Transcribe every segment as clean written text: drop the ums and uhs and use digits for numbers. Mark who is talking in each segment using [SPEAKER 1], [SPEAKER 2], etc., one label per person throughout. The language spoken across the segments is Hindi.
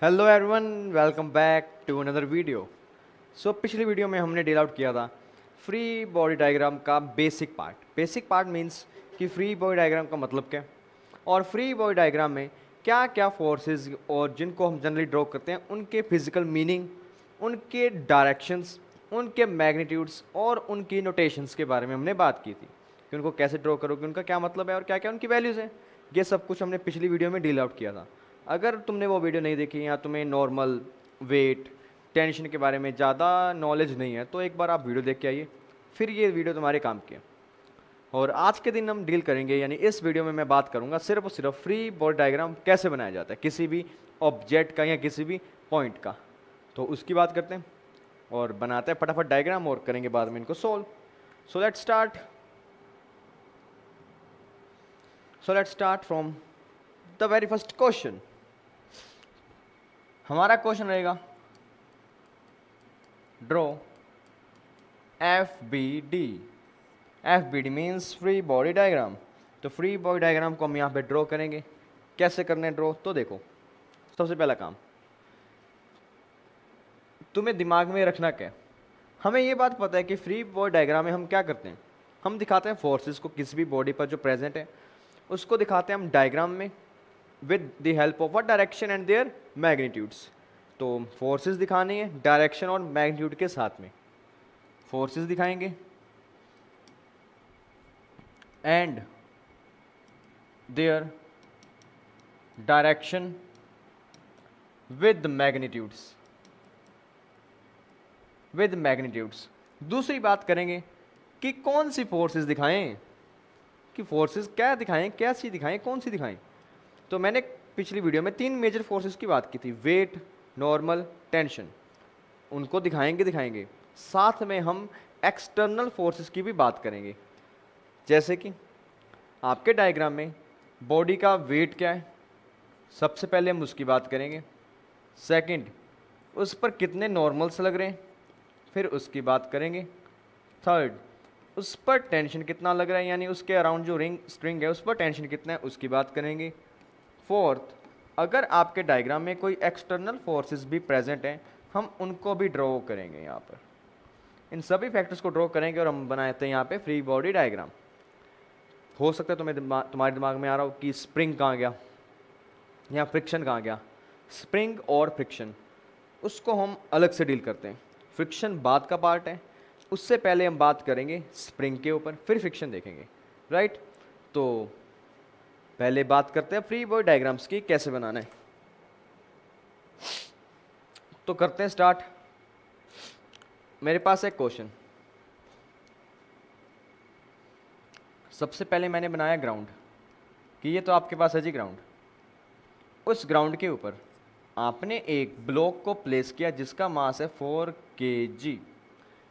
[SPEAKER 1] Hello everyone, welcome back to another video. पिछली वीडियो में हमने डील आउट किया था फ्री बॉडी डायग्राम का बेसिक पार्ट मींस कि फ्री बॉडी डायग्राम का मतलब क्या है और फ्री बॉडी डायग्राम में क्या क्या फोर्सेस और जिनको हम जनरली ड्रॉ करते हैं उनके फिजिकल मीनिंग, उनके डायरेक्शंस, उनके मैग्नीट्यूड्स और उनकी नोटेशंस के बारे में हमने बात की थी कि उनको कैसे ड्रॉ करोगे, उनका क्या मतलब है और क्या क्या उनकी वैल्यूज़ हैं। ये सब कुछ हमने पिछली वीडियो में डील आउट किया था। अगर तुमने वो वीडियो नहीं देखी या तुम्हें नॉर्मल वेट टेंशन के बारे में ज़्यादा नॉलेज नहीं है तो एक बार आप वीडियो देख के आइए, फिर ये वीडियो तुम्हारे काम की है। और आज के दिन हम डील करेंगे, यानी इस वीडियो में मैं बात करूंगा सिर्फ और सिर्फ फ्री बॉडी डायग्राम कैसे बनाया जाता है किसी भी ऑब्जेक्ट का या किसी भी पॉइंट का। तो उसकी बात करते हैं और बनाते हैं फटाफट डायग्राम और करेंगे बाद में इनको solve. So let's start from the very first question. हमारा क्वेश्चन रहेगा draw FBD। FBD means free body diagram. तो फ्री बॉडी डायग्राम को हम यहाँ पे ड्रॉ करेंगे। कैसे करने ड्रॉ, तो देखो सबसे पहला काम तुम्हें दिमाग में रखना क्या है। हमें ये बात पता है कि फ्री बॉडी डायग्राम में हम क्या करते हैं, हम दिखाते हैं फोर्सेस को किसी भी बॉडी पर जो प्रेजेंट है उसको दिखाते हैं हम डायग्राम में with the help of a direction and their magnitudes. तो फोर्सेस दिखानी है डायरेक्शन और मैग्नीट्यूड के साथ में। फोर्सेस दिखाएंगे and their direction with magnitudes. दूसरी बात करेंगे कि कौन सी फोर्सेस दिखाएं, कि फोर्सेस क्या दिखाएं, कैसी दिखाएं, कौन सी दिखाएं। तो मैंने पिछली वीडियो में 3 मेजर फोर्सेस की बात की थी, वेट, नॉर्मल, टेंशन। उनको दिखाएंगे। साथ में हम एक्सटर्नल फोर्सेस की भी बात करेंगे, जैसे कि आपके डायग्राम में बॉडी का वेट क्या है, सबसे पहले हम उसकी बात करेंगे। सेकंड, उस पर कितने नॉर्मल्स लग रहे हैं, फिर उसकी बात करेंगे। थर्ड, उस पर टेंशन कितना लग रहा है, यानी उसके अराउंड जो स्ट्रिंग है उस पर टेंशन कितना है, उसकी बात करेंगे। फोर्थ, अगर आपके डायग्राम में कोई एक्सटर्नल फोर्सेस भी प्रेजेंट हैं हम उनको भी ड्रॉ करेंगे। यहाँ पर इन सभी फैक्टर्स को ड्रॉ करेंगे और हम बनाते हैं यहाँ पे फ्री बॉडी डायग्राम। हो सकता है तुम्हारे दिमाग में आ रहा हो कि स्प्रिंग कहाँ गया या फ्रिक्शन कहाँ गया। स्प्रिंग और फ्रिक्शन उसको हम अलग से डील करते हैं। फ्रिक्शन बाद का पार्ट है, उससे पहले हम बात करेंगे स्प्रिंग के ऊपर, फिर फ्रिक्शन देखेंगे, राइट। तो पहले बात करते हैं फ्री बॉडी डायग्राम्स की कैसे बनाना है। तो करते हैं स्टार्ट। मेरे पास एक क्वेश्चन, सबसे पहले मैंने बनाया ग्राउंड कि ये तो आपके पास है जी ग्राउंड। उस ग्राउंड के ऊपर आपने एक ब्लॉक को प्लेस किया जिसका मास है 4 kg।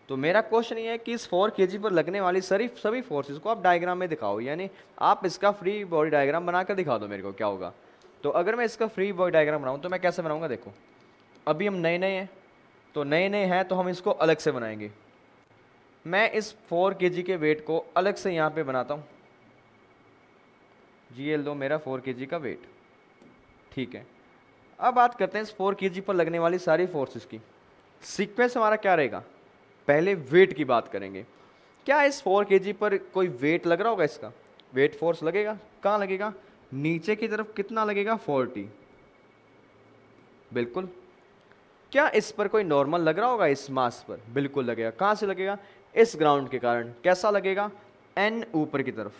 [SPEAKER 1] तो मेरा क्वेश्चन ये है कि इस 4 kg पर लगने वाली सभी फोर्सेस को आप डायग्राम में दिखाओ, यानी आप इसका फ्री बॉडी डायग्राम बनाकर दिखा दो मेरे को क्या होगा। तो अगर मैं इसका फ्री बॉडी डायग्राम बनाऊँ तो मैं कैसे बनाऊँगा, देखो अभी हम नए हैं तो नए हैं तो हम इसको अलग से बनाएंगे। मैं इस 4 kg के वेट को अलग से यहाँ पे बनाता हूँ। GL दो मेरा 4 kg का वेट, ठीक है। अब बात करते हैं इस 4 kg पर लगने वाली सारी फोर्सेस की। सीक्वेंस हमारा क्या रहेगा, पहले वेट की बात करेंगे। क्या इस 4 kg पर कोई वेट लग रहा होगा, इसका वेट फोर्स लगेगा, कहाँ लगेगा, नीचे की तरफ कितना लगेगा 40, बिल्कुल। क्या इस पर कोई नॉर्मल लग रहा होगा, इस मास पर बिल्कुल लगेगा। कहाँ से लगेगा, इस ग्राउंड के कारण। कैसा लगेगा, N ऊपर की तरफ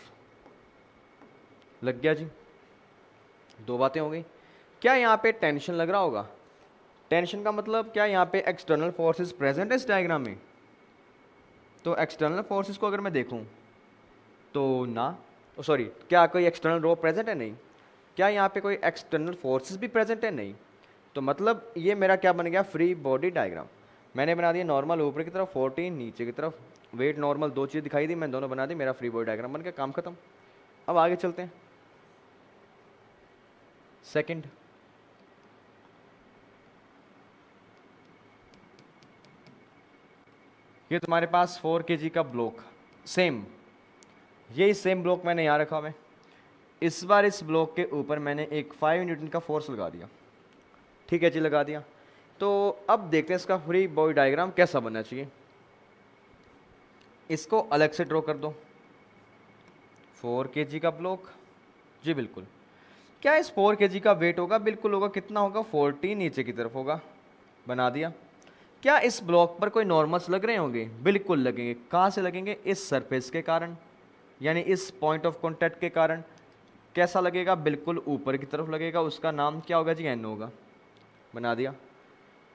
[SPEAKER 1] लग गया जी। 2 बातें हो गई। क्या यहाँ पे टेंशन लग रहा होगा, टेंशन का मतलब क्या यहाँ पे एक्सटर्नल फोर्सेस प्रेजेंट है इस डायग्राम में। तो एक्सटर्नल फोर्सेस को अगर मैं देखूँ तो ना, सॉरी, क्या कोई एक्सटर्नल रो प्रेजेंट है, नहीं। क्या यहाँ पे कोई एक्सटर्नल फोर्सेस भी प्रेजेंट है, नहीं। तो मतलब ये मेरा क्या बन गया, फ्री बॉडी डायग्राम। मैंने बना दिया नॉर्मल ऊपर की तरफ, 40 नीचे की तरफ, वेट नॉर्मल, 2 चीज़ दिखाई दी, मैं दोनों बना दी, मेरा फ्री बॉडी डायग्राम बन गया, काम खत्म। अब आगे चलते हैं। सेकंड, ये तुम्हारे पास 4 kg का ब्लॉक, सेम यही सेम ब्लॉक मैंने यहाँ रखा हुआ है। इस बार इस ब्लॉक के ऊपर मैंने एक 5 न्यूटन का फोर्स लगा दिया, ठीक है जी, लगा दिया। तो अब देखते हैं इसका फ्री बॉडी डायग्राम कैसा बनना चाहिए। इसको अलग से ड्रॉ कर दो। 4 kg का ब्लॉक, जी बिल्कुल। क्या इस 4 kg का वेट होगा? बिल्कुल होगा। कितना होगा? 40 नीचे की तरफ होगा। बना दिया। क्या इस ब्लॉक पर कोई नॉर्मल्स लग रहे होंगे? बिल्कुल लगेंगे। कहाँ से लगेंगे? इस सरफेस के कारण, यानी इस पॉइंट ऑफ कॉन्टैक्ट के कारण। कैसा लगेगा? बिल्कुल ऊपर की तरफ लगेगा। उसका नाम क्या होगा जी? एन होगा। बना दिया।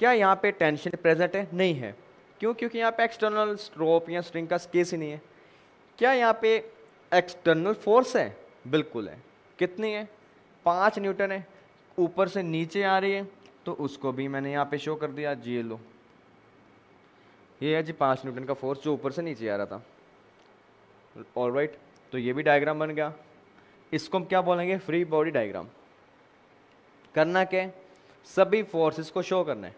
[SPEAKER 1] क्या यहाँ पे टेंशन प्रेजेंट है? नहीं है। क्यों? क्योंकि यहाँ पे एक्सटर्नल स्ट्रोप या स्ट्रिंग का केस ही नहीं है। क्या यहाँ पे एक्सटर्नल फोर्स है? बिल्कुल है। कितनी है? 5 न्यूटन है। ऊपर से नीचे आ रही है, तो उसको भी मैंने यहाँ पे शो कर दिया। जी लो, ये है जी 5 न्यूटन का फोर्स जो ऊपर से नीचे आ रहा था। ऑलराइट, तो ये भी डायग्राम बन गया। इसको हम क्या बोलेंगे? Free body diagram. करना क्या है? सभी फोर्सेस को शो करना है।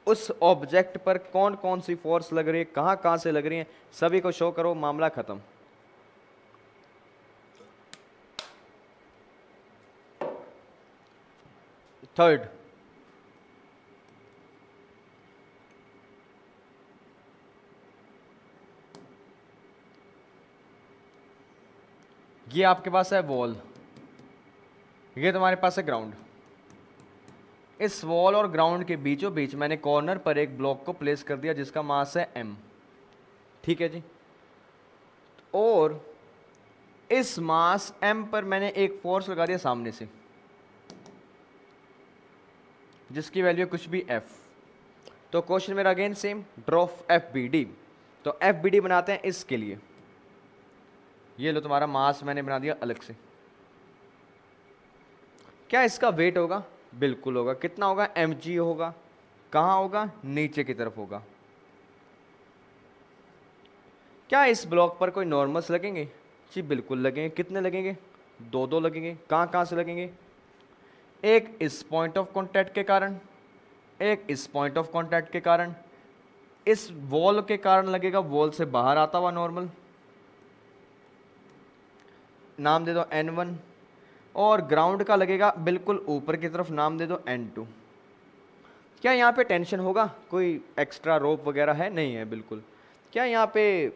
[SPEAKER 1] उस ऑब्जेक्ट पर कौन कौन सी फोर्स लग रही है, कहाँ कहाँ से लग रही है, सभी को शो करो, मामला खत्म। थर्ड, ये आपके पास है वॉल, ये तुम्हारे पास है ग्राउंड। इस वॉल और ग्राउंड के बीचों बीच मैंने कॉर्नर पर एक ब्लॉक को प्लेस कर दिया जिसका मास है m। ठीक है जी। और इस मास m पर मैंने एक फोर्स लगा दिया सामने से, जिसकी वैल्यू कुछ भी f। तो क्वेश्चन मेरा अगेन सेम, ड्रॉ FBD। तो FBD बनाते हैं इसके लिए। ये लो, तुम्हारा मास मैंने बना दिया अलग से। क्या इसका वेट होगा? बिल्कुल होगा। कितना होगा? mg होगा। कहाँ होगा? नीचे की तरफ होगा। क्या इस ब्लॉक पर कोई नॉर्मल्स लगेंगे? जी बिल्कुल लगेंगे। कितने लगेंगे? 2 लगेंगे। कहाँ कहाँ से लगेंगे? एक इस पॉइंट ऑफ कॉन्टैक्ट के कारण, एक इस पॉइंट ऑफ कॉन्टैक्ट के कारण, इस वॉल के कारण लगेगा, वॉल से बाहर आता हुआ नॉर्मल। नाम दे दो N1। और ग्राउंड का लगेगा बिल्कुल ऊपर की तरफ, नाम दे दो N2। क्या यहाँ पे टेंशन होगा? कोई एक्स्ट्रा रोप वगैरह है? नहीं है बिल्कुल। क्या यहाँ पे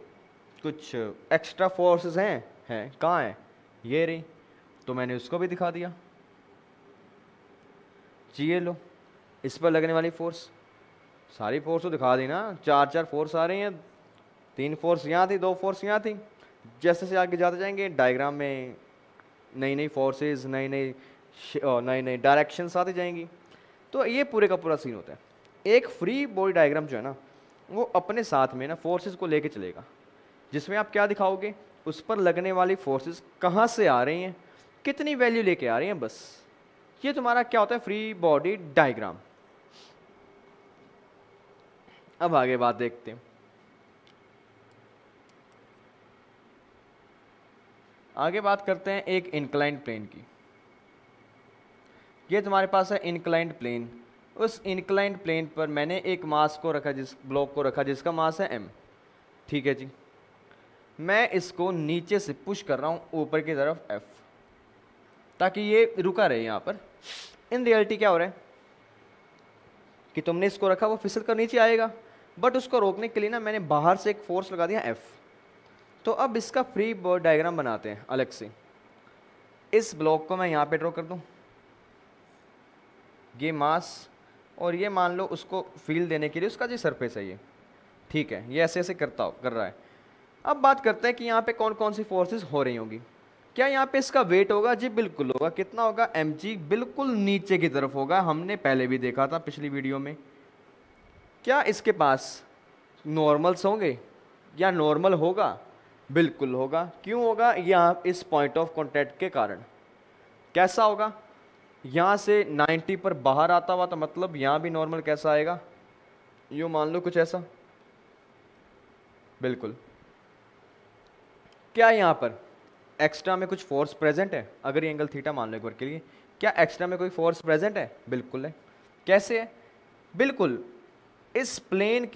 [SPEAKER 1] कुछ एक्स्ट्रा फोर्सेस हैं? हैं। कहाँ है? ये रही। तो मैंने उसको भी दिखा दिया। जी ये लो, इस पर लगने वाली फोर्स, सारी फोर्स तो दिखा दी ना। 4 फोर्स आ रही हैं। 3 फोर्स यहाँ थी, 2 फोर्स यहाँ थी। जैसे जैसे आगे जाते जाएंगे डायग्राम में नई नई फोर्सेस, नई नई डायरेक्शंस आती जाएंगी। तो ये पूरे का पूरा सीन होता है। एक फ्री बॉडी डायग्राम जो है ना, वो अपने साथ में ना फोर्सेस को लेके चलेगा, जिसमें आप क्या दिखाओगे? उस पर लगने वाली फोर्सेस कहाँ से आ रही हैं, कितनी वैल्यू लेके आ रही हैं, बस। ये तुम्हारा क्या होता है? Free body diagram. अब आगे बात देखते हैं। आगे बात करते हैं एक इंक्लाइंड प्लेन की। ये तुम्हारे पास है इंक्लाइंड प्लेन। उस इंक्लाइंड प्लेन पर मैंने एक मास को रखा, जिस ब्लॉक को रखा जिसका मास है m। ठीक है जी। मैं इसको नीचे से पुश कर रहा हूँ ऊपर की तरफ f, ताकि ये रुका रहे यहाँ पर। इन रियलिटी क्या हो रहा है कि तुमने इसको रखा, वो फिसल कर नीचे आएगा, बट उसको रोकने के लिए ना मैंने बाहर से एक फोर्स लगा दिया f। तो अब इसका फ्री बॉडी डायग्राम बनाते हैं अलग से। इस ब्लॉक को मैं यहाँ पे ड्रॉ कर दूँ, ये मास, और ये मान लो उसको फील देने के लिए उसका जो सरफेस है ये। ठीक है, ये ऐसे ऐसे कर रहा है। अब बात करते हैं कि यहाँ पे कौन कौन सी फोर्सेस हो रही होंगी। क्या यहाँ पे इसका वेट होगा? जी बिल्कुल होगा। कितना होगा? mg। बिल्कुल नीचे की तरफ होगा, हमने पहले भी देखा था पिछली वीडियो में। क्या इसके पास नॉर्मल्स होंगे या नॉर्मल होगा? बिल्कुल होगा। क्यों होगा? यहाँ इस पॉइंट ऑफ कॉन्टैक्ट के कारण। कैसा होगा? यहाँ से 90 पर बाहर आता हुआ, तो मतलब यहाँ भी नॉर्मल कैसा आएगा? यूँ मान लो कुछ ऐसा। बिल्कुल। क्या यहाँ पर एक्स्ट्रा में कुछ फोर्स प्रेजेंट है? अगर ये एंगल थीटा मान लो एक बार के लिए, क्या एक्स्ट्रा में कोई फोर्स प्रेजेंट है? बिल्कुल है। कैसे है? बिल्कुल इस प्लेन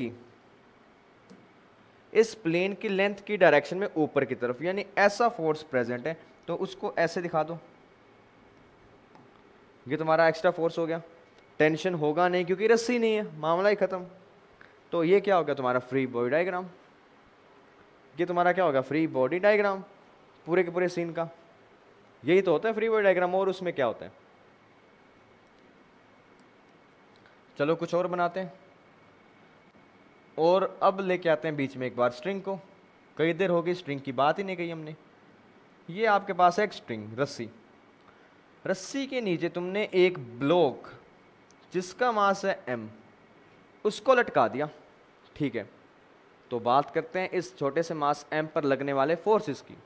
[SPEAKER 1] की लेंथ की डायरेक्शन में ऊपर की तरफ, यानी ऐसा फोर्स प्रेजेंट है। तो उसको ऐसे दिखा दो, ये तुम्हारा एक्स्ट्रा फोर्स हो गया। टेंशन होगा नहीं क्योंकि रस्सी नहीं है, मामला ही खत्म। तो ये क्या हो गया तुम्हारा फ्री बॉडी डायग्राम, ये तुम्हारा क्या होगा फ्री बॉडी डायग्राम पूरे के पूरे सीन का। यही तो होता है फ्री बॉडी डायग्राम, और उसमें क्या होता है। चलो कुछ और बनाते हैं, और अब लेके आते हैं बीच में एक बार स्ट्रिंग को। कई देर हो गई स्ट्रिंग की बात ही नहीं कही हमने। ये आपके पास है एक स्ट्रिंग रस्सी, रस्सी के नीचे तुमने एक ब्लॉक जिसका मास है m उसको लटका दिया, ठीक है। तो बात करते हैं इस छोटे से मास m पर लगने वाले फोर्सेस की।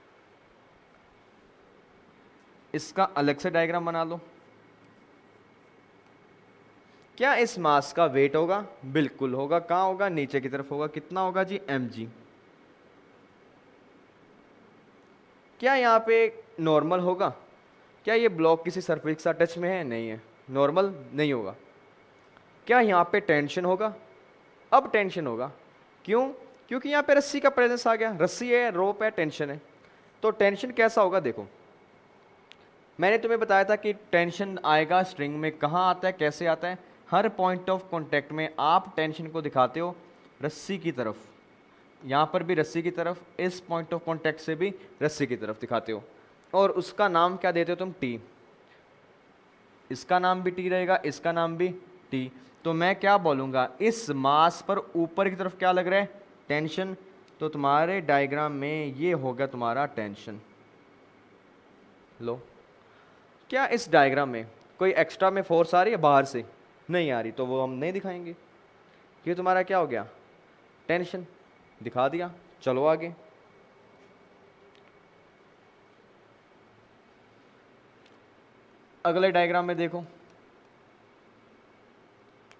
[SPEAKER 1] इसका अलग से डायग्राम बना लो। क्या इस मास का वेट होगा? बिल्कुल होगा। कहां होगा? नीचे की तरफ होगा। कितना होगा जी? mg। क्या यहां पे नॉर्मल होगा? क्या ये ब्लॉक किसी सरफेस के साथ टच में है? नहीं है, नॉर्मल नहीं होगा। क्या यहां पे टेंशन होगा? अब टेंशन होगा। क्यों? क्योंकि यहां पे रस्सी का प्रेजेंस आ गया। रस्सी है, रोप है, टेंशन है। तो टेंशन कैसा होगा? देखो मैंने तुम्हें बताया था कि टेंशन आएगा स्ट्रिंग में। कहाँ आता है, कैसे आता है? हर पॉइंट ऑफ कॉन्टैक्ट में आप टेंशन को दिखाते हो रस्सी की तरफ, यहाँ पर भी रस्सी की तरफ, इस पॉइंट ऑफ कॉन्टैक्ट से भी रस्सी की तरफ दिखाते हो, और उसका नाम क्या देते हो तुम? टी। इसका नाम भी टी रहेगा, इसका नाम भी टी। तो मैं क्या बोलूँगा? इस मास पर ऊपर की तरफ क्या लग रहा है? टेंशन। तो तुम्हारे डायग्राम में ये होगा तुम्हारा टेंशन। लो, क्या इस डायग्राम में कोई एक्स्ट्रा में फोर्स आ रही है बाहर से? नहीं आ रही, तो वो हम नहीं दिखाएंगे। ये तुम्हारा क्या हो गया? टेंशन। दिखा दिया। चलो आगे। अगले डायग्राम में देखो,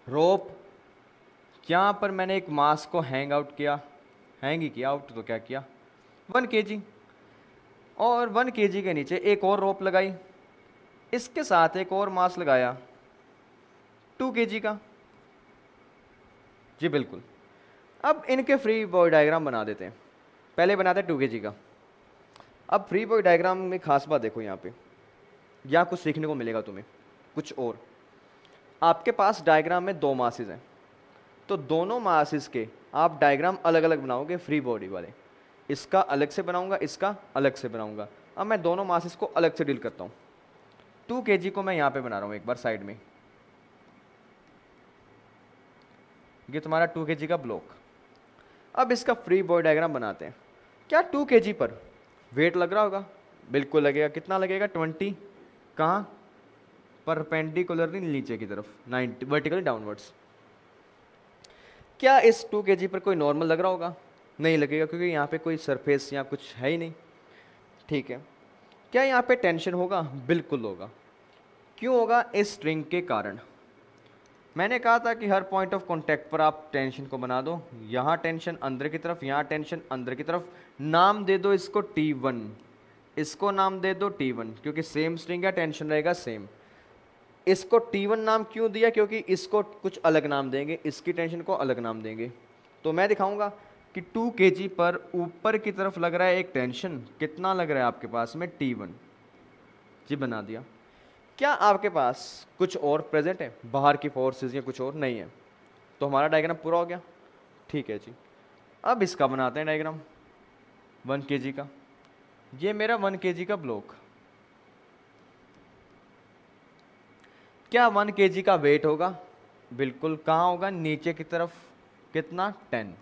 [SPEAKER 1] रोप। यहां पर मैंने एक मास को हैंग आउट किया, हैंग ही किया, आउट तो क्या किया, 1 kg। और 1 kg के नीचे एक और रोप लगाई, इसके साथ एक और मास लगाया 2 kg का। जी बिल्कुल। अब इनके फ्री बॉडी डायग्राम बना देते हैं। पहले बनाते हैं 2 kg का। अब फ्री बॉडी डायग्राम में खास बात देखो, यहाँ पे यहाँ कुछ सीखने को मिलेगा तुम्हें कुछ और। आपके पास डायग्राम में 2 मासेस हैं, तो दोनों मासेस के आप डायग्राम अलग अलग बनाओगे फ्री बॉडी वाले। इसका अलग से बनाऊंगा, इसका अलग से बनाऊंगा। अब मैं दोनों मासेस को अलग से डील करता हूँ। 2 kg को मैं यहाँ पे बना रहा हूँ एक बार साइड में। ये तुम्हारा 2 kg का ब्लॉक। अब इसका फ्री बॉडी डायग्राम बनाते हैं। क्या 2 kg पर वेट लग रहा होगा? बिल्कुल लगेगा। कितना लगेगा? 20। कहाँ? परपेंडिकुलरली नीचे की तरफ, 90 वर्टिकली डाउनवर्ड्स। क्या इस 2 kg पर कोई नॉर्मल लग रहा होगा? नहीं लगेगा, क्योंकि यहाँ पे कोई सरफेस यहाँ कुछ है ही नहीं, ठीक है। क्या यहाँ पे टेंशन होगा? बिल्कुल होगा। क्यों होगा? इस स्ट्रिंग के कारण। मैंने कहा था कि हर पॉइंट ऑफ कांटेक्ट पर आप टेंशन को बना दो। यहाँ टेंशन अंदर की तरफ, यहाँ टेंशन अंदर की तरफ। नाम दे दो इसको T1, इसको नाम दे दो T1, क्योंकि सेम स्ट्रिंग है, टेंशन रहेगा सेम। इसको T1 नाम क्यों दिया? क्योंकि इसको कुछ अलग नाम देंगे, इसकी टेंशन को अलग नाम देंगे। तो मैं दिखाऊंगा कि 2 kg पर ऊपर की तरफ लग रहा है एक टेंशन। कितना लग रहा है आपके पास में? T1। जी बना दिया। क्या आपके पास कुछ और प्रेजेंट है, बाहर की फोर्सेस या कुछ और? नहीं है। तो हमारा डायग्राम पूरा हो गया, ठीक है जी। अब इसका बनाते हैं डायग्राम 1 kg का। ये मेरा 1 kg का ब्लॉक। क्या 1 kg का वेट होगा? बिल्कुल। कहाँ होगा? नीचे की तरफ। कितना? 10।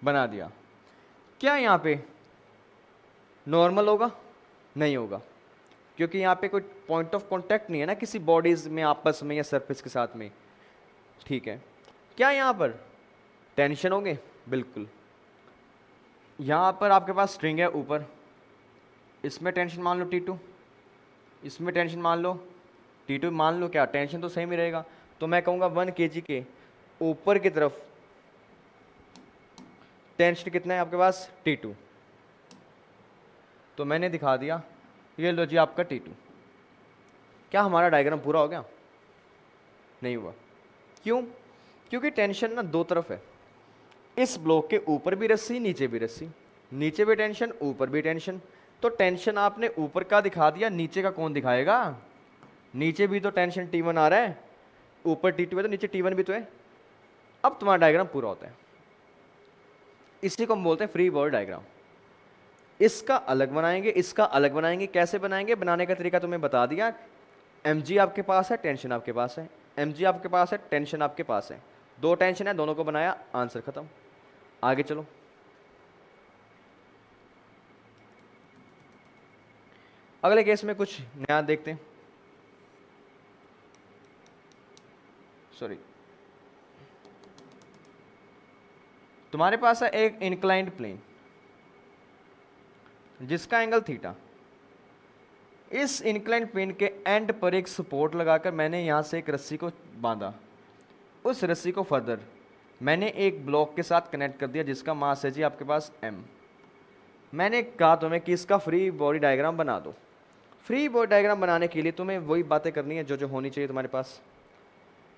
[SPEAKER 1] बना दिया। क्या यहाँ पे नॉर्मल होगा? नहीं होगा, क्योंकि यहाँ पे कोई पॉइंट ऑफ कांटेक्ट नहीं है ना किसी बॉडीज में आपस में या सरफेस के साथ में, ठीक है। क्या यहाँ पर टेंशन होंगे? बिल्कुल। यहाँ पर आपके पास स्ट्रिंग है ऊपर, इसमें टेंशन मान लो T2, इसमें टेंशन मान लो T2। मान लो क्या, टेंशन तो सेम ही रहेगा। तो मैं कहूँगा 1 kg के ऊपर की तरफ टेंशन कितना है आपके पास? T2। तो मैंने दिखा दिया, ये लो जी आपका T2। क्या हमारा डायग्राम पूरा हो गया? नहीं हुआ। क्यों? क्योंकि टेंशन ना 2 तरफ है। इस ब्लॉक के ऊपर भी रस्सी, नीचे भी रस्सी। नीचे भी टेंशन, ऊपर भी टेंशन। तो टेंशन आपने ऊपर का दिखा दिया, नीचे का कौन दिखाएगा? नीचे भी तो टेंशन T1 आ रहा है, ऊपर T2 है तो नीचे T1 भी तो है। अब तुम्हारा डायग्राम पूरा होता है। इसी को हम बोलते हैं फ्री बॉडी डायग्राम। इसका अलग बनाएंगे, इसका अलग बनाएंगे। कैसे बनाएंगे? बनाने का तरीका तुम्हें बता दिया। mg आपके पास है, टेंशन आपके पास है, mg आपके पास है, टेंशन आपके पास है, दो टेंशन है, दोनों को बनाया, आंसर खत्म। आगे चलो। अगले केस में कुछ नया देखते हैं। सॉरी, तुम्हारे पास है एक इंक्लाइंड प्लेन जिसका एंगल थीटा। इस इंक्लाइंड प्लेन के एंड पर एक सपोर्ट लगाकर मैंने यहां से एक रस्सी को बांधा। उस रस्सी को फर्दर मैंने एक ब्लॉक के साथ कनेक्ट कर दिया जिसका मास है जी आपके पास m। मैंने कहा तुम्हें कि इसका फ्री बॉडी डायग्राम बना दो। फ्री बॉडी डायग्राम बनाने के लिए तुम्हें वही बातें करनी है जो जो होनी चाहिए तुम्हारे पास।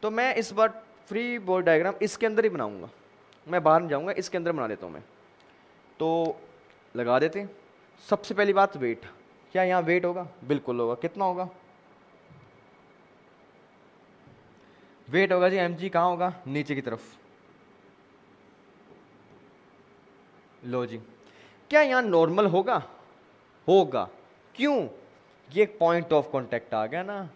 [SPEAKER 1] तो मैं इस बार फ्री बॉडी डायग्राम इसके अंदर ही बनाऊंगा, मैं बाहर नहीं जाऊंगा, इसके अंदर बना देता हूँ मैं। तो लगा देते हैं। सबसे पहली बात वेट। क्या यहाँ वेट होगा? बिल्कुल होगा। कितना होगा? वेट होगा जी mg। कहाँ होगा? नीचे की तरफ। लो जी, क्या यहाँ नॉर्मल होगा? होगा। क्यों? ये एक पॉइंट ऑफ कांटेक्ट आ गया ना।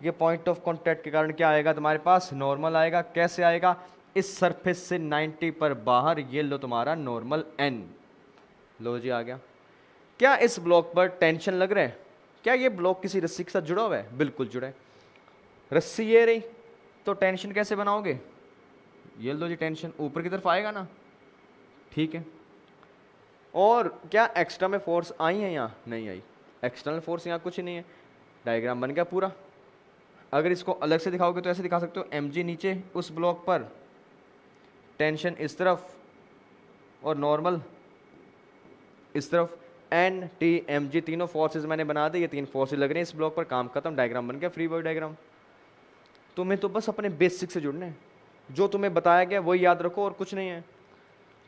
[SPEAKER 1] ये पॉइंट ऑफ कांटेक्ट के कारण क्या आएगा तुम्हारे पास? नॉर्मल आएगा। कैसे आएगा? इस सरफेस से 90 पर बाहर, ये लो तुम्हारा नॉर्मल n। लो जी आ गया। क्या इस ब्लॉक पर टेंशन लग रहा है? क्या ये ब्लॉक किसी रस्सी के साथ जुड़ा हुआ है? बिल्कुल जुड़ा है। रस्सी ये रही, तो टेंशन कैसे बनाओगे? ये लो जी, टेंशन ऊपर की तरफ आएगा ना। ठीक है। और क्या एक्स्ट्रा में फोर्स आई है? यहाँ नहीं आई। एक्सटर्नल फोर्स यहाँ कुछ नहीं है। डायग्राम बन गया पूरा। अगर इसको अलग से दिखाओगे तो ऐसे दिखा सकते हो, mg नीचे उस ब्लॉक पर, टेंशन इस तरफ और नॉर्मल इस तरफ। n t mg तीनों फोर्सेस मैंने बना दी। ये तीन फोर्सेस लग रही हैं इस ब्लॉक पर। काम खत्म, डायग्राम बन गया फ्री बॉडी डायग्राम। तुम्हें तो बस अपने बेसिक से जुड़ना है। जो तुम्हें बताया गया वही याद रखो और कुछ नहीं है।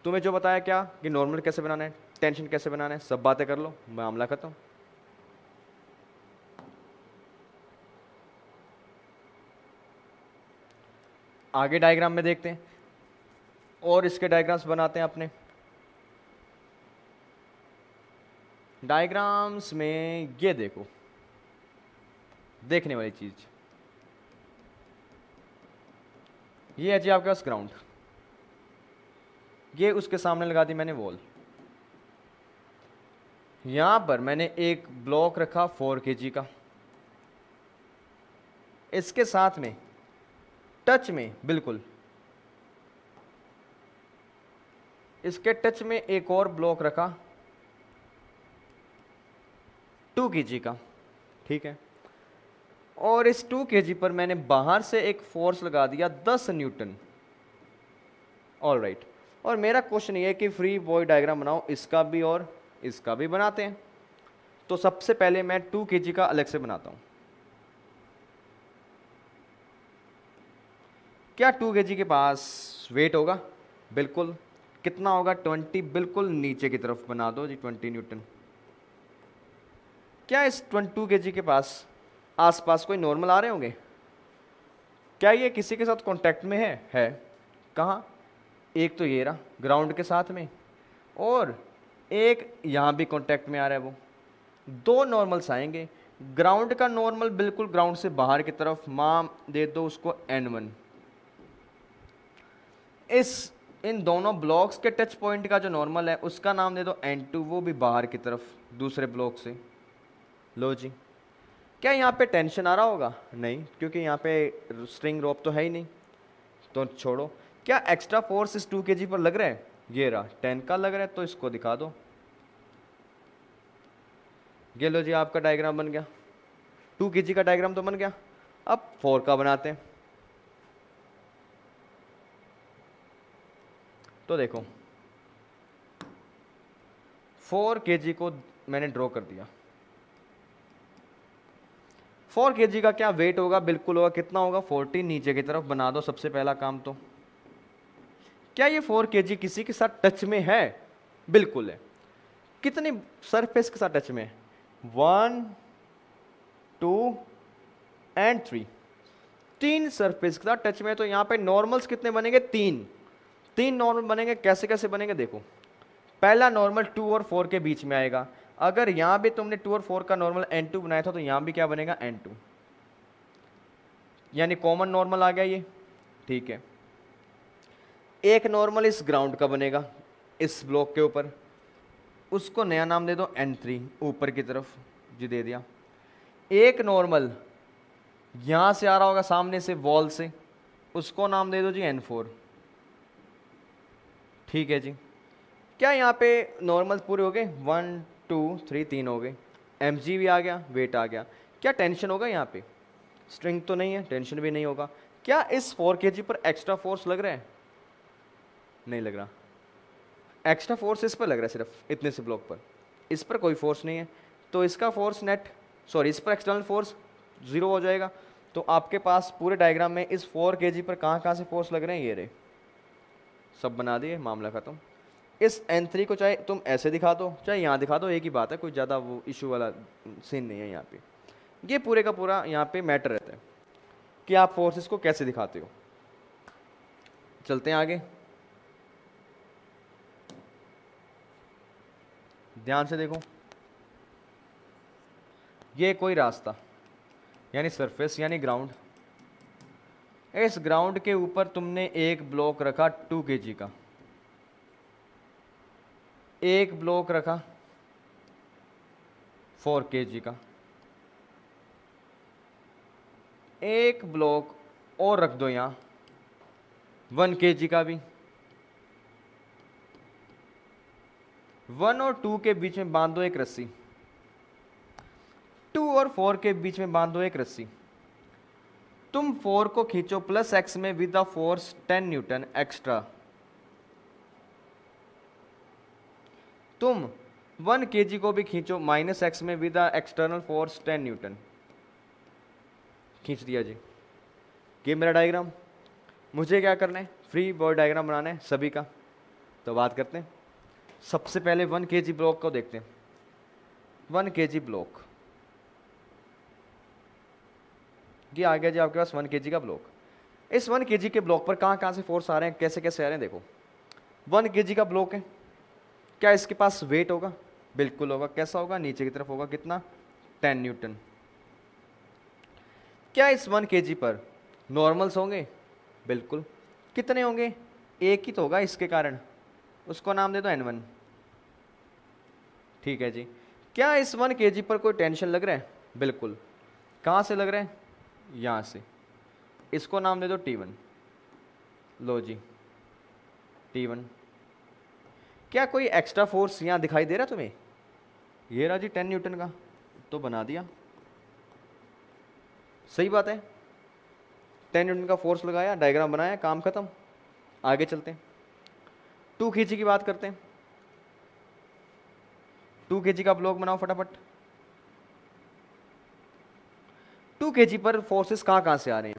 [SPEAKER 1] तुम्हें जो बताया क्या कि नॉर्मल कैसे बनाना है, टेंशन कैसे बनाना है, सब बातें कर लो, मामला खत्म। आगे डायग्राम में देखते हैं और इसके डायग्राम्स बनाते हैं अपने। डायग्राम्स में ये देखो, देखने वाली चीज ये है जी आपके पास ग्राउंड। ये उसके सामने लगा दी मैंने वॉल। यहां पर मैंने एक ब्लॉक रखा 4 kg का। इसके साथ में टच में, बिल्कुल इसके टच में एक और ब्लॉक रखा 2 kg का। ठीक है। और इस 2 kg पर मैंने बाहर से एक फोर्स लगा दिया 10 न्यूटन। All right. और मेरा क्वेश्चन ये है कि फ्री बॉडी डायग्राम बनाओ, इसका भी और इसका भी बनाते हैं। तो सबसे पहले मैं 2 kg का अलग से बनाता हूं। क्या 2 kg के पास वेट होगा? बिल्कुल। कितना होगा? 20। बिल्कुल नीचे की तरफ बना दो जी, 20 न्यूटन। क्या इस 2 kg के पास आसपास कोई नॉर्मल आ रहे होंगे? क्या ये किसी के साथ कांटेक्ट में है? कहाँ? एक तो ये रहा ग्राउंड के साथ में, और एक यहाँ भी कांटेक्ट में आ रहा है। वो दो नॉर्मल्स आएंगे। ग्राउंड का नॉर्मल बिल्कुल ग्राउंड से बाहर की तरफ, मान दे दो उसको n1। इन दोनों ब्लॉक्स के टच पॉइंट का जो नॉर्मल है उसका नाम दे दो n2, वो भी बाहर की तरफ दूसरे ब्लॉक से। लो जी। क्या यहाँ पे टेंशन आ रहा होगा? नहीं, क्योंकि यहाँ पे स्ट्रिंग रोप तो है ही नहीं, तो छोड़ो। क्या एक्स्ट्रा फोर्स इस 2 kg पर लग रहा है? ये रहा 10 का लग रहा है, तो इसको दिखा दो। ये लो जी, आपका डायग्राम बन गया। 2 kg का डायग्राम तो बन गया। अब 4 का बनाते हैं। तो देखो 4 kg को मैंने ड्रॉ कर दिया। 4 kg का क्या वेट होगा? बिल्कुल होगा। कितना होगा? 40। नीचे की तरफ बना दो सबसे पहला काम तो। क्या ये 4 kg किसी के साथ टच में है? बिल्कुल है। कितने सरफेस के साथ टच में? 1 2 एंड 3, 3 सरफेस के साथ टच में है। तो यहाँ पे नॉर्मल्स कितने बनेंगे? 3 नॉर्मल बनेंगे। कैसे कैसे बनेंगे देखो, पहला नॉर्मल 2 और 4 के बीच में आएगा। अगर यहाँ भी तुमने 2 और 4 का नॉर्मल n2 बनाया था तो यहाँ भी क्या बनेगा? n2, यानी कॉमन नॉर्मल आ गया ये, ठीक है। एक नॉर्मल इस ग्राउंड का बनेगा इस ब्लॉक के ऊपर, उसको नया नाम दे दो n3, ऊपर की तरफ जी दे दिया। एक नॉर्मल यहां से आ रहा होगा सामने से वॉल से, उसको नाम दे दो जी n4, ठीक है जी। क्या यहाँ पे नॉर्मल पूरे हो गए? 1 2 3, 3 हो गए। mg भी आ गया, वेट आ गया। क्या टेंशन होगा यहाँ पे? स्ट्रिंग तो नहीं है, टेंशन भी नहीं होगा। क्या इस 4 kg पर एक्स्ट्रा फोर्स लग रहा है? नहीं लग रहा। एक्स्ट्रा फोर्स इस पर लग रहा है, सिर्फ इतने से ब्लॉक पर, इस पर कोई फोर्स नहीं है। तो इसका फोर्स नेट, सॉरी इस पर एक्सटर्नल फोर्स 0 हो जाएगा। तो आपके पास पूरे डायग्राम में इस 4 kg पर कहाँ कहाँ से फोर्स लग रहे हैं? ये रहे, सब बना दिए, मामला खत्म। इस n3 को चाहे तुम ऐसे दिखा दो चाहे यहाँ दिखा दो, एक ही बात है, कोई ज़्यादा वो इशू वाला सीन नहीं है यहाँ पे। ये पूरे का पूरा यहाँ पे मैटर रहता है कि आप फोर्सेस को कैसे दिखाते हो। चलते हैं आगे, ध्यान से देखो। ये कोई रास्ता यानी सरफेस यानी ग्राउंड, इस ग्राउंड के ऊपर तुमने एक ब्लॉक रखा 2 kg का, एक ब्लॉक रखा 4 kg का, एक ब्लॉक और रख दो यहाँ 1 kg का भी। 1 और 2 के बीच में बांध दो एक रस्सी, 2 और 4 के बीच में बांध दो एक रस्सी। तुम 4 को खींचो +x में with the force 10 Newton extra. तुम 1 kg को भी खींचो -x में with the external force 10 Newton. खींच दिया जी। ये मेरा डायग्राम। मुझे क्या करना है? फ्री बॉडी डायग्राम बनाना है सभी का। तो बात करते हैं, सबसे पहले 1 kg ब्लॉक को देखते हैं। 1 kg ब्लॉक, ये आ गया जी आपके पास 1 kg का ब्लॉक। इस 1 kg के ब्लॉक पर कहाँ कहाँ से फोर्स आ रहे हैं, कैसे कैसे आ रहे हैं देखो। 1 kg का ब्लॉक है, क्या इसके पास वेट होगा? बिल्कुल होगा। कैसा होगा? नीचे की तरफ होगा। कितना? 10 न्यूटन। क्या इस 1 kg पर नॉर्मल्स होंगे? बिल्कुल। कितने होंगे? एक ही तो होगा इसके कारण, उसको नाम दे दो n1, ठीक है जी। क्या इस 1 kg पर कोई टेंशन लग रहा है? बिल्कुल। कहाँ से लग रहा है? यहाँ से। इसको नाम दे दो T1। लो जी T1। क्या कोई एक्स्ट्रा फोर्स यहाँ दिखाई दे रहा तुम्हें? ये रहा जी 10 न्यूटन का, तो बना दिया। सही बात है, 10 न्यूटन का फोर्स लगाया, डायग्राम बनाया, काम खत्म। आगे चलते हैं, 2 kg की बात करते हैं। 2 kg का ब्लॉक बनाओ फटाफट। 2 kg पर फोर्सेस कहाँ कहाँ से आ रहे हैं?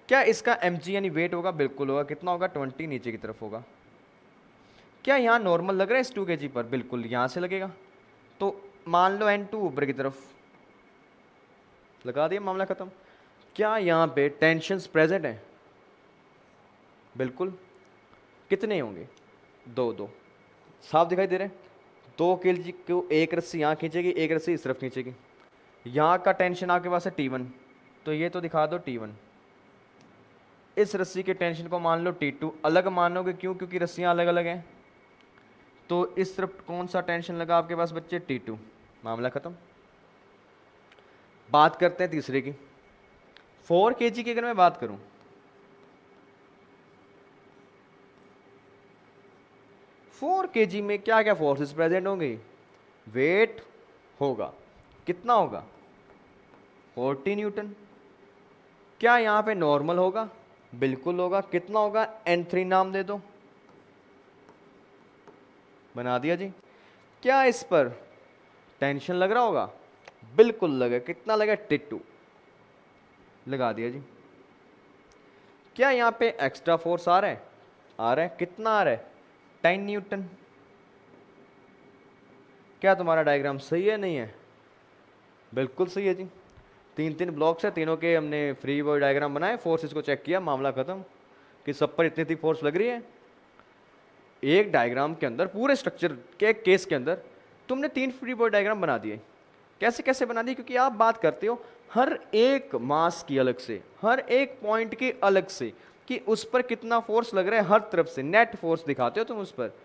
[SPEAKER 1] क्या इसका mg यानी वेट होगा? बिल्कुल होगा। कितना होगा? 20 नीचे की तरफ होगा। क्या यहाँ नॉर्मल लग रहा है इस 2 kg पर? बिल्कुल यहाँ से लगेगा। तो मान लो n2 ऊपर की तरफ लगा दिया, मामला खत्म। क्या यहाँ पे टेंशन्स प्रेजेंट हैं? बिल्कुल। कितने होंगे? 2 साफ दिखाई दे रहे हैं। 2 kg को एक रस्सी यहाँ खींचेगी, एक रस्सी इस तरफ खींचेगी। यहाँ का टेंशन आपके पास है T1, तो ये तो दिखा दो T1। इस रस्सी के टेंशन को मान लो T2, अलग मानोगे क्यों? क्योंकि रस्सियाँ अलग अलग हैं। तो इस तरफ कौन सा टेंशन लगा आपके पास बच्चे? T2। मामला खत्म। बात करते हैं तीसरे की। 4 kg की अगर मैं बात करूं, 4 kg में क्या क्या फोर्सेस प्रेजेंट होंगे? वेट होगा। कितना होगा? 40 न्यूटन। क्या यहाँ पे नॉर्मल होगा? बिल्कुल होगा। कितना होगा? n3 नाम दे दो, बना दिया जी। क्या इस पर टेंशन लग रहा होगा? बिल्कुल लगे। कितना लगा? T2, लगा दिया जी। क्या यहाँ पे एक्स्ट्रा फोर्स आ रहा है? आ रहा है। कितना आ रहा है? 10 न्यूटन। क्या तुम्हारा डायग्राम सही है नहीं है? बिल्कुल सही है जी। 3 ब्लॉक्स है, तीनों के हमने फ्री बॉडी डायग्राम बनाए, फोर्सेस को चेक किया, मामला खत्म कि सब पर इतनी फोर्स लग रही है। एक डायग्राम के अंदर, पूरे स्ट्रक्चर के एक केस के अंदर तुमने 3 फ्री बॉडी डायग्राम बना दिए। कैसे कैसे बना दिए? क्योंकि आप बात करते हो हर एक मास की अलग से, हर एक पॉइंट की अलग से, कि उस पर कितना फोर्स लग रहा है, हर तरफ से नेट फोर्स दिखाते हो तुम उस पर।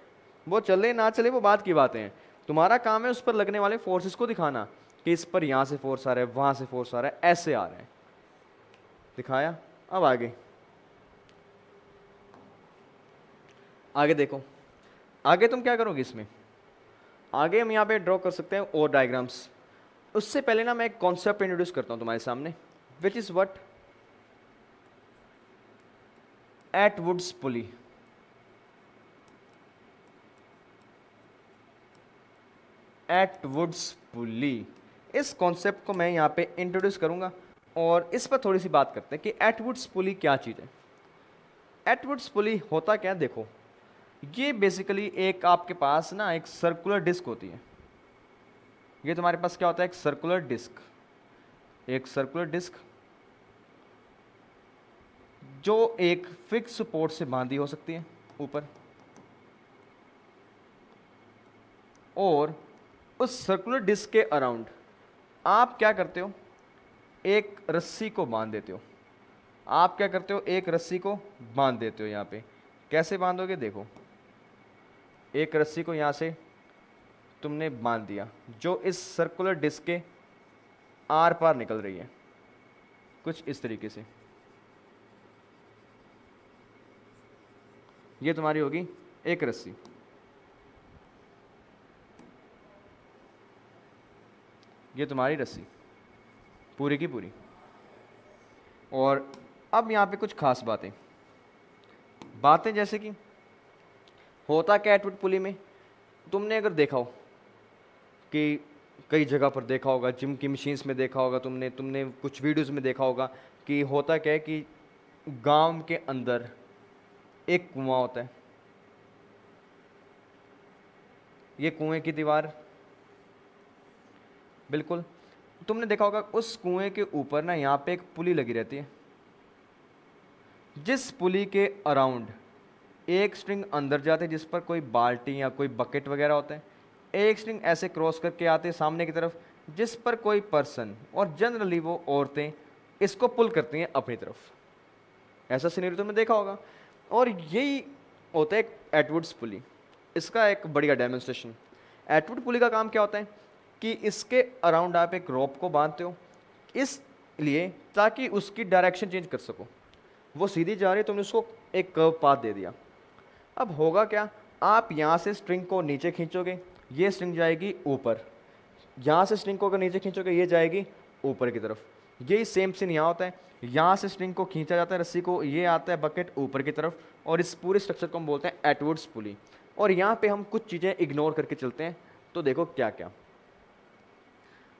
[SPEAKER 1] वो चले ना चले वो बात की बातें हैं, तुम्हारा काम है उस पर लगने वाले फोर्सेस को दिखाना कि इस पर यहाँ से फोर्स आ रहा है, वहाँ से फोर्स आ रहा है, ऐसे आ रहा है। दिखाया। अब आगे आगे देखो, आगे तुम क्या करोगे इसमें? आगे हम यहाँ पे ड्रॉ कर सकते हैं और डायग्राम्स। उससे पहले ना मैं एक कॉन्सेप्ट इंट्रोड्यूस करता हूँ तुम्हारे सामने, विच इज व्हाट एटवुड्स पुली। एटवुड्स पुली, इस कॉन्सेप्ट को मैं यहाँ पे इंट्रोड्यूस करूँगा और इस पर थोड़ी सी बात करते हैं कि एटवुड्स पुली क्या चीज़ है। एटवुड्स पुली होता क्या है? देखो, ये बेसिकली एक आपके पास ना एक सर्कुलर डिस्क होती है। ये तुम्हारे पास क्या होता है? एक सर्कुलर डिस्क, एक सर्कुलर डिस्क जो एक फिक्स सपोर्ट से बांधी हो सकती है ऊपर, और उस सर्कुलर डिस्क के अराउंड आप क्या करते हो? एक रस्सी को बांध देते हो। आप क्या करते हो? एक रस्सी को बांध देते हो। यहाँ पे कैसे बांधोगे? देखो, एक रस्सी को यहाँ से तुमने बांध दिया जो इस सर्कुलर डिस्क के आर पार निकल रही है, कुछ इस तरीके से। ये तुम्हारी होगी एक रस्सी। ये तुम्हारी रस्सी पूरी की पूरी। और अब यहाँ पे कुछ खास बातें जैसे कि होता क्या एटवुड पुली में, तुमने अगर देखा हो कि कई जगह पर देखा होगा, जिम की मशीन्स में देखा होगा, तुमने कुछ वीडियोस में देखा होगा कि होता क्या है कि गांव के अंदर एक कुआं होता है। ये कुएं की दीवार, बिल्कुल तुमने देखा होगा उस कुएं के ऊपर ना यहाँ पे एक पुली लगी रहती है, जिस पुली के अराउंड एक स्ट्रिंग अंदर जाते जिस पर कोई बाल्टी या कोई बकेट वगैरह होता है, एक स्ट्रिंग ऐसे क्रॉस करके आते सामने की तरफ जिस पर कोई पर्सन, और जनरली वो औरतें इसको पुल करती हैं अपनी तरफ। ऐसा सिनेरियो तुमने देखा होगा। और यही होता है एटवुड्स पुली। इसका एक बढ़िया डेमोन्स्ट्रेशन। एटवुड पुली का काम क्या होता है कि इसके अराउंड आप एक रोप को बांधते हो, इसलिए ताकि उसकी डायरेक्शन चेंज कर सको। वो सीधी जा रही है, तुमने उसको एक कर्व पाथ दे दिया। अब होगा क्या, आप यहाँ से स्ट्रिंग को नीचे खींचोगे, ये स्ट्रिंग जाएगी ऊपर। यहाँ से स्ट्रिंग को अगर नीचे खींचोगे, ये जाएगी ऊपर की तरफ। यही सेम सीन यहाँ होता है, यहाँ से स्ट्रिंग को खींचा जाता है रस्सी को, ये आता है बकेट ऊपर की तरफ, और इस पूरे स्ट्रक्चर को हम बोलते हैं एटवुड्स पुली। और यहाँ पे हम कुछ चीज़ें इग्नोर करके चलते हैं। तो देखो क्या क्या,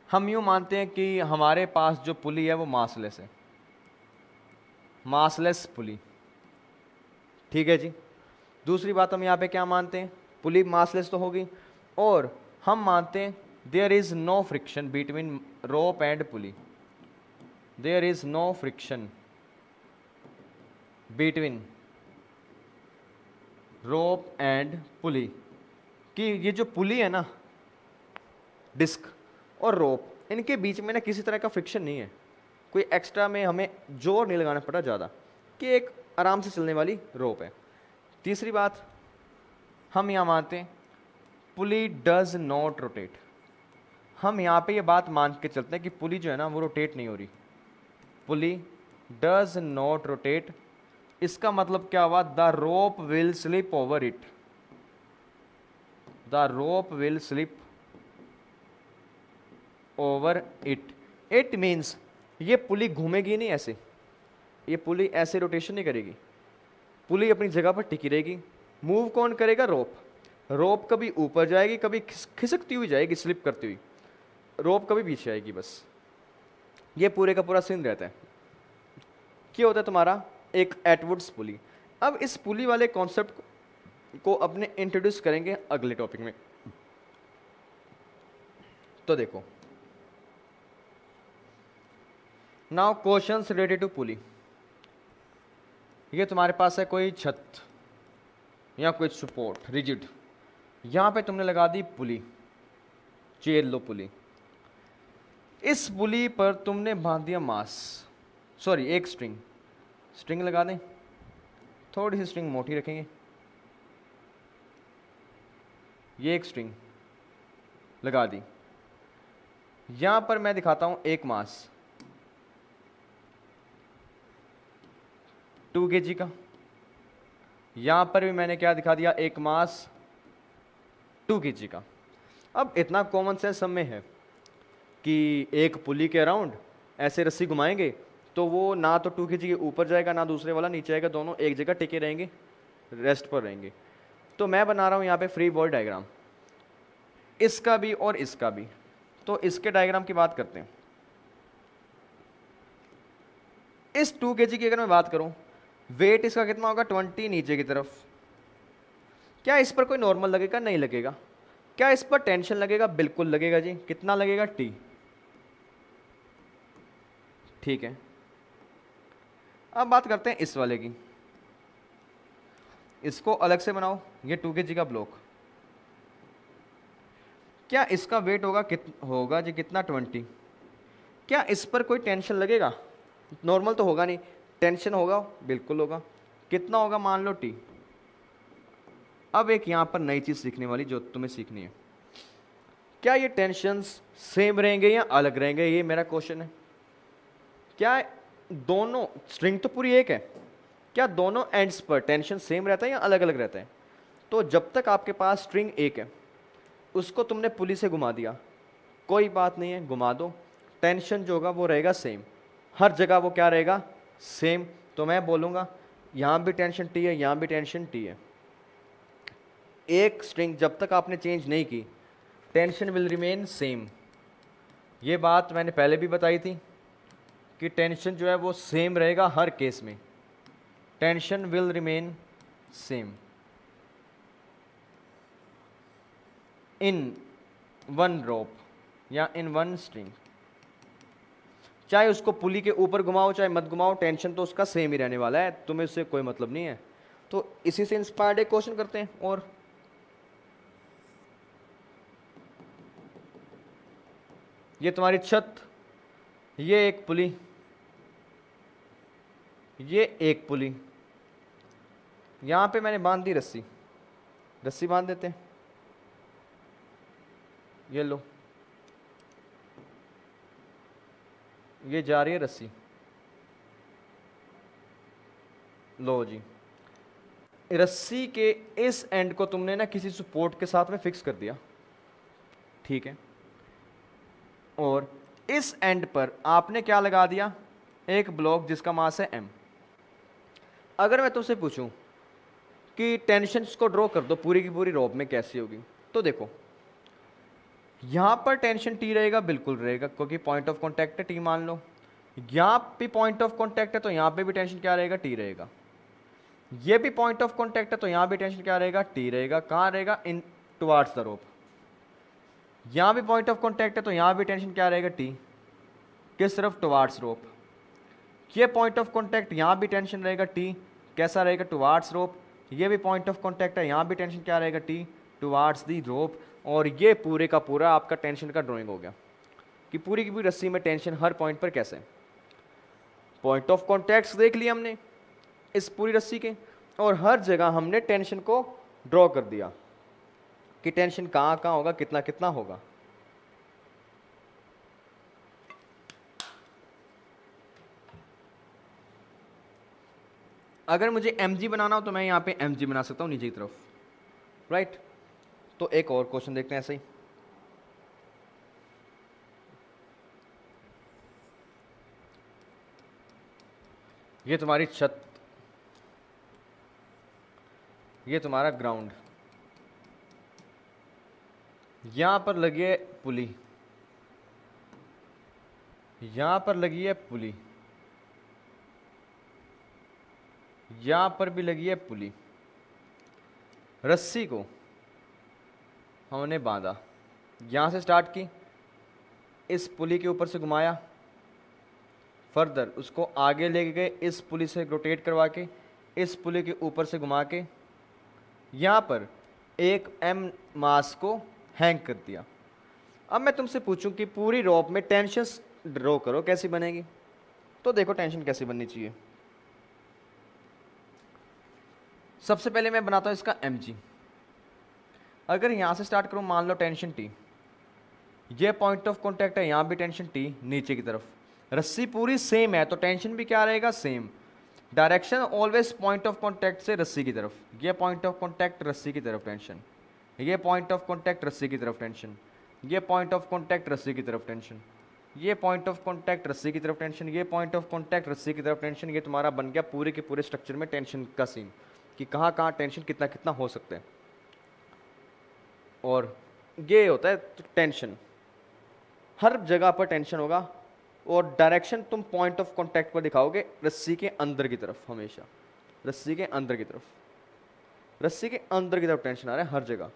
[SPEAKER 1] हम यूँ मानते हैं कि हमारे पास जो पुली है वो मासलेस है, मासलेस पुली, ठीक है जी। दूसरी बात हम यहाँ पे क्या मानते हैं, पुली मासलेस तो होगी, और हम मानते हैं there is no friction between rope and pulley. There is no friction between rope and pulley, कि ये जो पुली है ना, डिस्क और रोप, इनके बीच में ना किसी तरह का फ्रिक्शन नहीं है, कोई एक्स्ट्रा में हमें जोर नहीं लगाना पड़ा ज़्यादा, कि एक आराम से चलने वाली रोप है। तीसरी बात हम यहाँ मानते हैं पुली डज नॉट रोटेट। हम यहाँ पे ये बात मान के चलते हैं कि पुली जो है ना वो रोटेट नहीं हो रही। पुली डज नॉट रोटेट, इसका मतलब क्या हुआ, the rope will slip over it. The rope will slip over it. It means ये पुली घूमेगी नहीं ऐसे, ये पुली ऐसे रोटेशन नहीं करेगी, पुली अपनी जगह पर टिकी रहेगी। मूव कौन करेगा, रोप। रोप कभी ऊपर जाएगी, कभी खिसकती हुई जाएगी, स्लिप करती हुई, रोप कभी पीछे आएगी, बस ये पूरे का पूरा सीन रहता है। क्या होता है तुम्हारा एक एटवुड्स पुली। अब इस पुली वाले कॉन्सेप्ट को अपने इंट्रोड्यूस करेंगे अगले टॉपिक में। तो देखो, now questions related to pulley. ये तुम्हारे पास है कोई छत या कोई सपोर्ट रिजिड, यहां पे तुमने लगा दी पुली, चेयर लो पुली। इस पुली पर तुमने बांध दिया मास, सॉरी एक स्ट्रिंग लगा दें, थोड़ी सी स्ट्रिंग मोटी रखेंगे, ये एक स्ट्रिंग लगा दी। यहां पर मैं दिखाता हूं एक मास 2 kg का, यहां पर भी मैंने क्या दिखा दिया, एक मास 2 kg का। अब इतना कॉमन सेंस सब में है कि एक पुली के अराउंड ऐसे रस्सी घुमाएंगे तो वो ना तो 2 kg के ऊपर जाएगा ना दूसरे वाला नीचे आएगा, दोनों एक जगह टिके रहेंगे, रेस्ट पर रहेंगे। तो मैं बना रहा हूं यहाँ पे फ्री बॉडी डायग्राम, इसका भी और इसका भी। तो इसके डायग्राम की बात करते हैं। इस 2 kg की अगर मैं बात करूं, वेट इसका कितना होगा 20 नीचे की तरफ। क्या इस पर कोई नॉर्मल लगेगा? नहीं लगेगा। क्या इस पर टेंशन लगेगा? बिल्कुल लगेगा जी। कितना लगेगा? T। ठीक है, अब बात करते हैं इस वाले की। इसको अलग से बनाओ, ये 2 kg का ब्लॉक। क्या इसका वेट होगा जी कितना 20। क्या इस पर कोई टेंशन लगेगा? नॉर्मल तो होगा नहीं, टेंशन होगा? बिल्कुल होगा। कितना होगा? मान लो T। अब एक यहां पर नई चीज सीखने वाली जो तुम्हें सीखनी है, क्या ये टेंशन्स सेम रहेंगे या अलग रहेंगे, ये मेरा क्वेश्चन है। क्या दोनों, स्ट्रिंग तो पूरी एक है, क्या दोनों एंड्स पर टेंशन सेम रहता है या अलग अलग रहता है? तो जब तक आपके पास स्ट्रिंग एक है, उसको तुमने पुली से घुमा दिया, कोई बात नहीं है, घुमा दो, टेंशन जो होगा वो रहेगा सेम, हर जगह वो क्या रहेगा? सेम। तो मैं बोलूँगा यहाँ भी टेंशन T है, यहाँ भी टेंशन T है। एक स्ट्रिंग जब तक आपने चेंज नहीं की, टेंशन विल रिमेन सेम। ये बात मैंने पहले भी बताई थी कि टेंशन जो है वो सेम रहेगा हर केस में, tension will remain same in one rope या इन वन स्ट्रिंग। चाहे उसको पुली के ऊपर घुमाओ चाहे मत घुमाओ, टेंशन तो उसका सेम ही रहने वाला है, तुम्हें उससे कोई मतलब नहीं है। तो इसी से इंस्पायर्ड एक क्वेश्चन करते हैं। और ये तुम्हारी छत, ये एक पुली, ये एक पुली, यहां पे मैंने बांध दी रस्सी बांध देते हैं, ये लो, ये जा रही है रस्सी, लो जी। रस्सी के इस एंड को तुमने ना किसी सपोर्ट के साथ में फिक्स कर दिया, ठीक है, और इस एंड पर आपने क्या लगा दिया? एक ब्लॉक जिसका मास है M। अगर मैं तुमसे पूछूं कि टेंशन्स को ड्रॉ कर दो पूरी की पूरी रोप में, कैसी होगी? तो देखो, यहां पर टेंशन T रहेगा, बिल्कुल रहेगा, क्योंकि पॉइंट ऑफ कॉन्टैक्ट है T मान लो। यहां पे पॉइंट ऑफ कॉन्टैक्ट है तो यहां पे भी टेंशन क्या रहेगा? T रहेगा। ये भी पॉइंट ऑफ कॉन्टैक्ट है तो यहां भी टेंशन क्या रहेगा? T रहेगा। कहां रहेगा? इन टुवार्ड्स द रोप। यहां भी पॉइंट ऑफ कॉन्टैक्ट है तो यहां भी टेंशन क्या रहेगा? T। किस तरफ? टुवार्ड्स रोप। ये पॉइंट ऑफ कॉन्टैक्ट, यहां भी टेंशन रहेगा T, कैसा रहेगा? टुवार्ड्स रोप। ये भी पॉइंट ऑफ कॉन्टैक्ट है, यहां भी टेंशन क्या रहेगा? T, टुवार्ड्स दी रोप। और ये पूरे का पूरा आपका टेंशन का ड्राइंग हो गया कि पूरी की पूरी रस्सी में टेंशन हर पॉइंट पर कैसे। पॉइंट ऑफ कॉन्टैक्ट्स देख लिए हमने इस पूरी रस्सी के, और हर जगह हमने टेंशन को ड्रॉ कर दिया कि टेंशन कहाँ कहाँ होगा, कितना कितना होगा। अगर मुझे mg बनाना हो तो मैं यहाँ पे mg बना सकता हूँ नीचे की तरफ, राइट। तो एक और क्वेश्चन देखते हैं ऐसे ही। ये तुम्हारी छत, ये तुम्हारा ग्राउंड, यहां पर लगी है पुली, यहां पर लगी है पुली, यहां पर भी लगी है पुली। रस्सी को हमने बांधा, यहां से स्टार्ट की, इस पुली के ऊपर से घुमाया, फर्दर उसको आगे लेके गए, इस पुली से रोटेट करवा के इस पुली के ऊपर से घुमा के यहाँ पर एक एम मास को हैंग कर दिया। अब मैं तुमसे पूछूं कि पूरी रोप में टेंशन ड्रॉ करो, कैसी बनेगी? तो देखो टेंशन कैसी बननी चाहिए। सबसे पहले मैं बनाता हूं इसका mg। अगर यहां से स्टार्ट करूं, मान लो टेंशन t, ये पॉइंट ऑफ कॉन्टैक्ट है, यहां भी टेंशन t नीचे की तरफ, रस्सी पूरी सेम है तो टेंशन भी क्या रहेगा? Same. Direction always point of contact से रस्सी की तरफ, ये पॉइंट ऑफ कॉन्टैक्ट रस्सी की तरफ टेंशन, ये पॉइंट ऑफ कॉन्टैक्ट रस्सी की तरफ टेंशन, ये पॉइंट ऑफ कॉन्टैक्ट रस्सी की तरफ टेंशन, ये पॉइंट ऑफ कॉन्टैक्ट रस्सी की तरफ टेंशन, ये पॉइंट ऑफ कॉन्टैक्ट रस्सी की तरफ टेंशन। ये तुम्हारा बन गया पूरे के पूरे स्ट्रक्चर में टेंशन का सीन, कि कहाँ कहाँ टेंशन कितना कितना हो सकता है। और ये होता है टेंशन, हर जगह पर टेंशन होगा। और डायरेक्शन तुम पॉइंट ऑफ कॉन्टैक्ट पर दिखाओगे रस्सी के अंदर की तरफ, हमेशा रस्सी के अंदर की तरफ, रस्सी के अंदर की तरफ टेंशन आ रहा है हर जगह।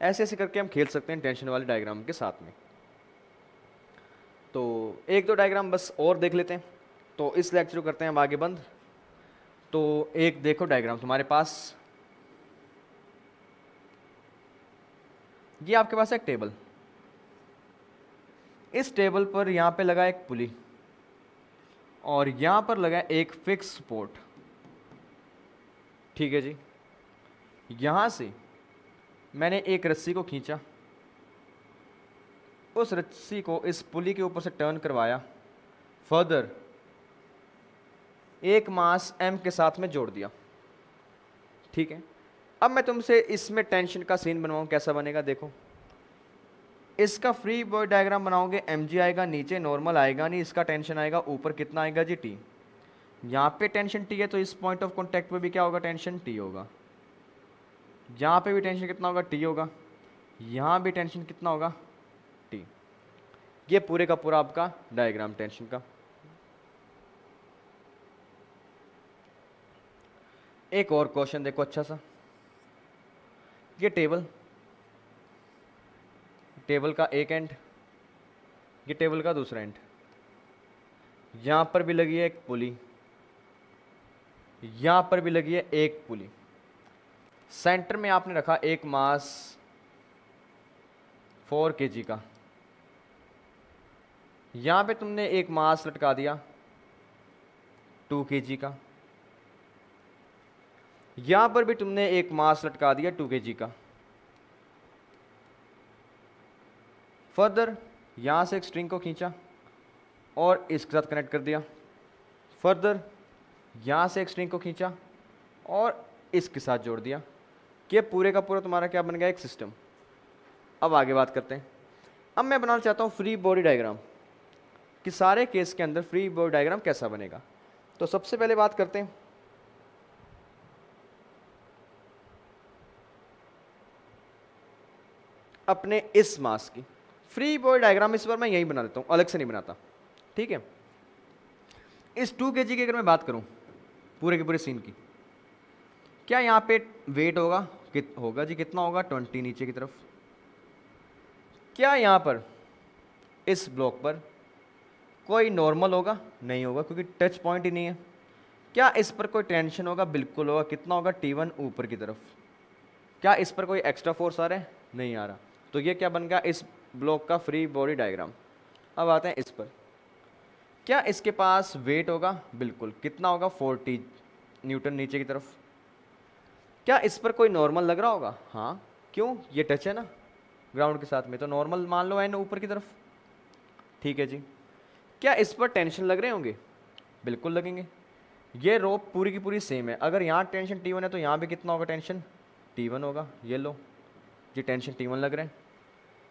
[SPEAKER 1] ऐसे ऐसे करके हम खेल सकते हैं टेंशन वाले डायग्राम के साथ में। तो एक दो डायग्राम बस और देख लेते हैं, तो इस लेक्चर को करते हैं हम आगे बंद। तो एक देखो डायग्राम तुम्हारे पास, ये आपके पास है एक टेबल, इस टेबल पर यहाँ पे लगा एक पुली और यहाँ पर लगा एक फिक्स सपोर्ट, ठीक है जी। यहाँ से मैंने एक रस्सी को खींचा, उस रस्सी को इस पुली के ऊपर से टर्न करवाया, फर्दर एक मास m के साथ में जोड़ दिया, ठीक है। अब मैं तुमसे इसमें टेंशन का सीन बनवाऊं, कैसा बनेगा देखो। इसका फ्री बॉडी डायग्राम बनाओगे, mg आएगा नीचे, नॉर्मल आएगा नहीं, इसका टेंशन आएगा ऊपर, कितना आएगा जी t। यहाँ पे टेंशन t है तो इस पॉइंट ऑफ कॉन्टैक्ट पे भी क्या होगा? टेंशन t होगा। यहाँ पे भी टेंशन कितना होगा? t होगा। यहाँ भी टेंशन कितना होगा? t। ये पूरे का पूरा आपका डायग्राम टेंशन का। एक और क्वेश्चन देखो अच्छा सा, ये टेबल, टेबल का एक एंड, ये टेबल का दूसरा एंड, यहाँ पर भी लगी है एक पुली, यहाँ पर भी लगी है एक पुली, सेंटर में आपने रखा एक मास 4 kg का, यहाँ पे तुमने एक मास लटका दिया 2 kg का, यहाँ पर भी तुमने एक मास लटका दिया 2 kg का। फर्दर यहाँ से एक स्ट्रिंग को खींचा और इसके साथ कनेक्ट कर दिया, फर्दर यहाँ से एक स्ट्रिंग को खींचा और इसके साथ जोड़ दिया। कि पूरे का पूरा तुम्हारा क्या बन गया? एक सिस्टम। अब आगे बात करते हैं। अब मैं बनाना चाहता हूँ फ्री बॉडी डायग्राम, कि सारे केस के अंदर फ्री बॉडी डायग्राम कैसा बनेगा। तो सबसे पहले बात करते हैं अपने इस मास की। फ्री बॉडी डायग्राम इस बार मैं यही बना देता हूँ, अलग से नहीं बनाता, ठीक है। इस 2 kg की अगर मैं बात करूँ पूरे के पूरे सीन की, क्या यहाँ पे वेट होगा? होगा जी, कितना होगा? 20 नीचे की तरफ। क्या यहाँ पर इस ब्लॉक पर कोई नॉर्मल होगा? नहीं होगा, क्योंकि टच पॉइंट ही नहीं है। क्या इस पर कोई टेंशन होगा? बिल्कुल होगा। कितना होगा? T1 ऊपर की तरफ। क्या इस पर कोई एक्स्ट्रा फोर्स आ रहा है? नहीं आ रहा। तो ये क्या बन गया? इस ब्लॉक का फ्री बॉडी डायग्राम। अब आते हैं इस पर। क्या इसके पास वेट होगा? बिल्कुल। कितना होगा? 40 न्यूटन नीचे की तरफ। क्या इस पर कोई नॉर्मल लग रहा होगा? हाँ, क्यों? ये टच है ना ग्राउंड के साथ में, तो नॉर्मल मान लो एन ऊपर की तरफ, ठीक है जी। क्या इस पर टेंशन लग रहे होंगे? बिल्कुल लगेंगे। ये रोप पूरी की पूरी सेम है। अगर यहाँ टेंशन T1 है तो यहाँ भी कितना होगा? टेंशन T1 होगा। ये लो, ये टेंशन T1 लग रहे हैं।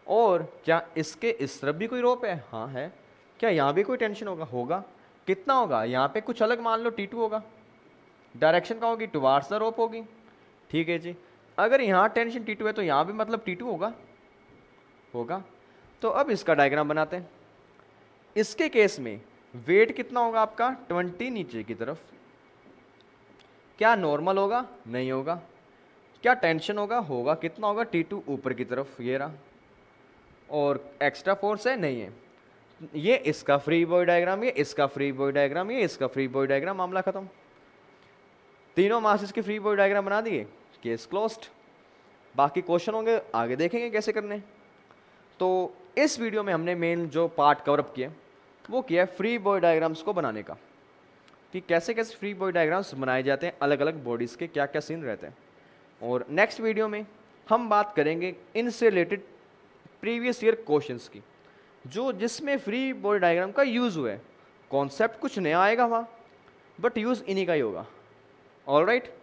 [SPEAKER 1] और क्या इसके इस तरफ भी कोई रोप है? हाँ है। क्या यहाँ भी कोई टेंशन होगा? होगा। कितना होगा? यहाँ पे कुछ अलग मान लो T2 होगा। डायरेक्शन का होगी? टुवार्ड्स द रोप होगी, ठीक है जी। अगर यहाँ टेंशन T2 है तो यहाँ भी मतलब T2 होगा। तो अब इसका डायग्राम बनाते हैं। इसके केस में वेट कितना होगा आपका? 20 नीचे की तरफ। क्या नॉर्मल होगा? नहीं होगा। क्या टेंशन होगा? होगा। कितना होगा? T2 ऊपर की तरफ, ये रहा। और एक्स्ट्रा फोर्स है नहीं है। ये इसका फ्री बॉडी डायग्राम, ये इसका फ्री बॉडी डायग्राम, ये इसका फ्री बॉडी डायग्राम, मामला खत्म। तीनों मासेस की फ्री बॉडी डायग्राम बना दिए, केस क्लोज्ड। बाकी क्वेश्चन होंगे आगे देखेंगे कैसे करने। तो इस वीडियो में हमने मेन जो पार्ट कवरअप किया वो किया फ्री बॉडी डायग्राम्स को बनाने का, कि कैसे कैसे फ्री बॉडी डायग्राम्स बनाए जाते हैं, अलग अलग बॉडीज़ के क्या क्या सीन रहते हैं। और नेक्स्ट वीडियो में हम बात करेंगे इनसे रिलेटेड प्रीवियस ईयर क्वेश्चंस की, जो जिसमें फ्री बॉडी डायग्राम का यूज़ हुआ है। कॉन्सेप्ट कुछ नया आएगा वहाँ, बट यूज़ इन्हीं का ही होगा। All right,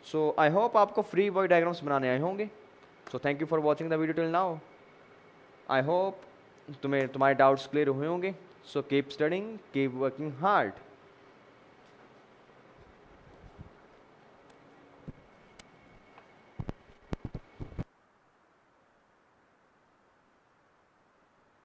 [SPEAKER 1] so I hope आपको फ्री बॉडी डायग्राम्स बनाने आए होंगे। So thank you for watching the video till now. I hope तुम्हें तुम्हारे डाउट्स क्लियर हुए होंगे। So keep studying, keep working hard.